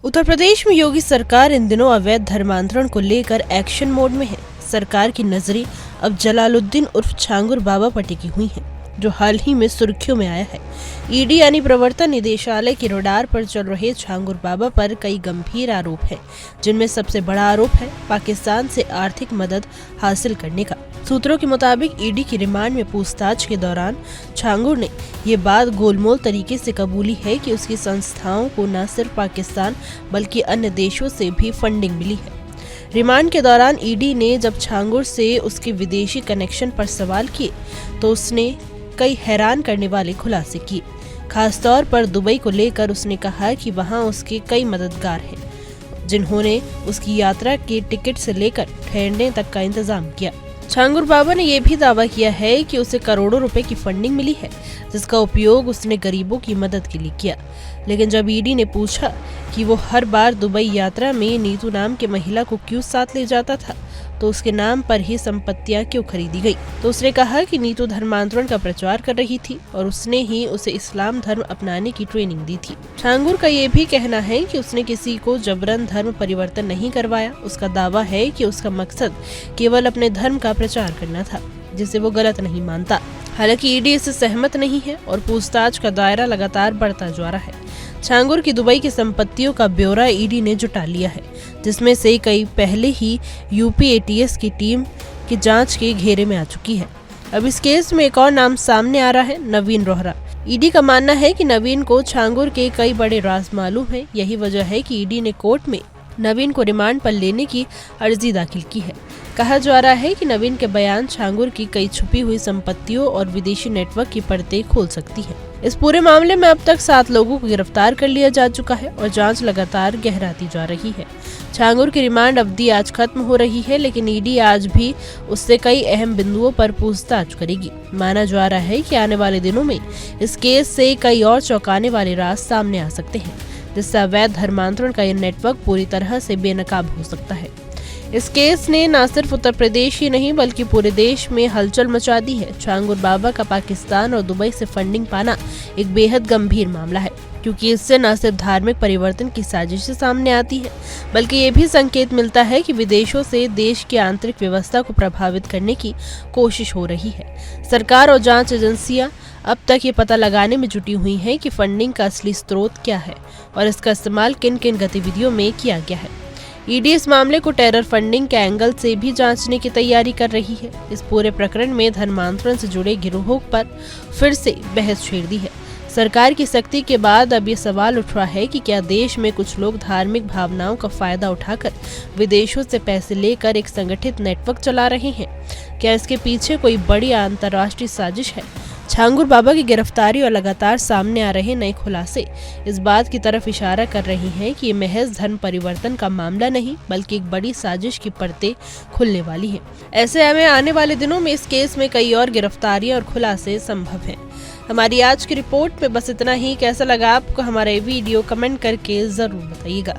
उत्तर प्रदेश में योगी सरकार इन दिनों अवैध धर्मांतरण को लेकर एक्शन मोड में है। सरकार की नजरें अब जलालुद्दीन उर्फ छांगुर बाबा पर टिकी हुई हैं, जो हाल ही में सुर्खियों में आया है। ईडी यानी प्रवर्तन निदेशालय के रडार पर चल रहे छांगुर बाबा पर कई गंभीर आरोप हैं, जिनमें सबसे बड़ा आरोप है पाकिस्तान से आर्थिक मदद हासिल करने का। सूत्रों के मुताबिक ईडी की रिमांड में पूछताछ के दौरान छांगुर ने ये बात गोलमोल तरीके से कबूली है कि उसकी संस्थाओं को न सिर्फ पाकिस्तान बल्कि अन्य देशों से भी फंडिंग मिली है। रिमांड के दौरान ईडी ने जब छांगुर से उसके विदेशी कनेक्शन पर सवाल किए तो उसने कई हैरान करने वाले खुलासे किए। खासतौर पर दुबई को लेकर उसने कहा कि वहां उसके कई मददगार हैं, जिन्होंने उसकी यात्रा के टिकट से लेकर ठहरने तक का इंतजाम किया। छांगुर बाबा ने यह भी दावा किया है कि उसे करोड़ों रुपए की फंडिंग मिली है, जिसका उपयोग उसने गरीबों की मदद के लिए किया। लेकिन जब ईडी ने पूछा कि वो हर बार दुबई यात्रा में नीतू नाम के महिला को क्यों साथ ले जाता था, तो उसके नाम पर ही संपत्तियां क्यों खरीदी गई, तो उसने कहा कि नीतू धर्मांतरण का प्रचार कर रही थी और उसने ही उसे इस्लाम धर्म अपनाने की ट्रेनिंग दी थी। छांगुर का ये भी कहना है कि उसने किसी को जबरन धर्म परिवर्तन नहीं करवाया। उसका दावा है कि उसका मकसद केवल अपने धर्म का प्रचार करना था, जिसे वो गलत नहीं मानता। हालांकि ईडी इससे सहमत नहीं है और पूछताछ का दायरा लगातार बढ़ता जा रहा है। छांगुर की दुबई की संपत्तियों का ब्यौरा ईडी ने जुटा लिया है, जिसमें से कई पहले ही यूपी एटीएस की टीम की जांच के घेरे में आ चुकी है। अब इस केस में एक और नाम सामने आ रहा है, नवीन रोहरा। ईडी का मानना है कि नवीन को छांगुर के कई बड़े राज मालूम है। यही वजह है कि ईडी ने कोर्ट में नवीन को रिमांड पर लेने की अर्जी दाखिल की है। कहा जा रहा है कि नवीन के बयान छांगुर की कई छुपी हुई संपत्तियों और विदेशी नेटवर्क की परतें खोल सकती है। इस पूरे मामले में अब तक 7 लोगों को गिरफ्तार कर लिया जा चुका है और जांच लगातार गहराती जा रही है। छांगुर की रिमांड अवधि आज खत्म हो रही है, लेकिन ईडी आज भी उससे कई अहम बिंदुओं पर पूछताछ करेगी। माना जा रहा है कि आने वाले दिनों में इस केस से कई और चौंकाने वाले राज सामने आ सकते हैं, जिससे अवैध धर्मांतरण का यह नेटवर्क पूरी तरह से बेनकाब हो सकता है। इस केस ने न सिर्फ उत्तर प्रदेश ही नहीं बल्कि पूरे देश में हलचल मचा दी है। छांगुर बाबा का पाकिस्तान और दुबई से फंडिंग पाना एक बेहद गंभीर मामला है, क्योंकि इससे न सिर्फ धार्मिक परिवर्तन की साजिशें सामने आती है, बल्कि ये भी संकेत मिलता है कि विदेशों से देश की आंतरिक व्यवस्था को प्रभावित करने की कोशिश हो रही है। सरकार और जांच एजेंसियां अब तक ये पता लगाने में जुटी हुई हैं कि फंडिंग का असली स्रोत क्या है और इसका इस्तेमाल किन किन गतिविधियों में किया गया है। ईडी इस मामले को टेरर फंडिंग के एंगल से भी जांचने की तैयारी कर रही है। इस पूरे प्रकरण में धर्मांतरण से जुड़े गिरोहों पर फिर से बहस छेड़ दी है। सरकार की सख्ती के बाद अब ये सवाल उठ रहा है कि क्या देश में कुछ लोग धार्मिक भावनाओं का फायदा उठाकर विदेशों से पैसे लेकर एक संगठित नेटवर्क चला रहे हैं? क्या इसके पीछे कोई बड़ी अंतर्राष्ट्रीय साजिश है? छांगुर बाबा की गिरफ्तारी और लगातार सामने आ रहे नए खुलासे इस बात की तरफ इशारा कर रही हैं कि ये महज धर्म परिवर्तन का मामला नहीं बल्कि एक बड़ी साजिश की परतें खुलने वाली हैं। ऐसे में आने वाले दिनों में इस केस में कई और गिरफ्तारियां और खुलासे संभव हैं। हमारी आज की रिपोर्ट में बस इतना ही। कैसा लगा आपको हमारा ये वीडियो, कमेंट करके जरूर बताइएगा।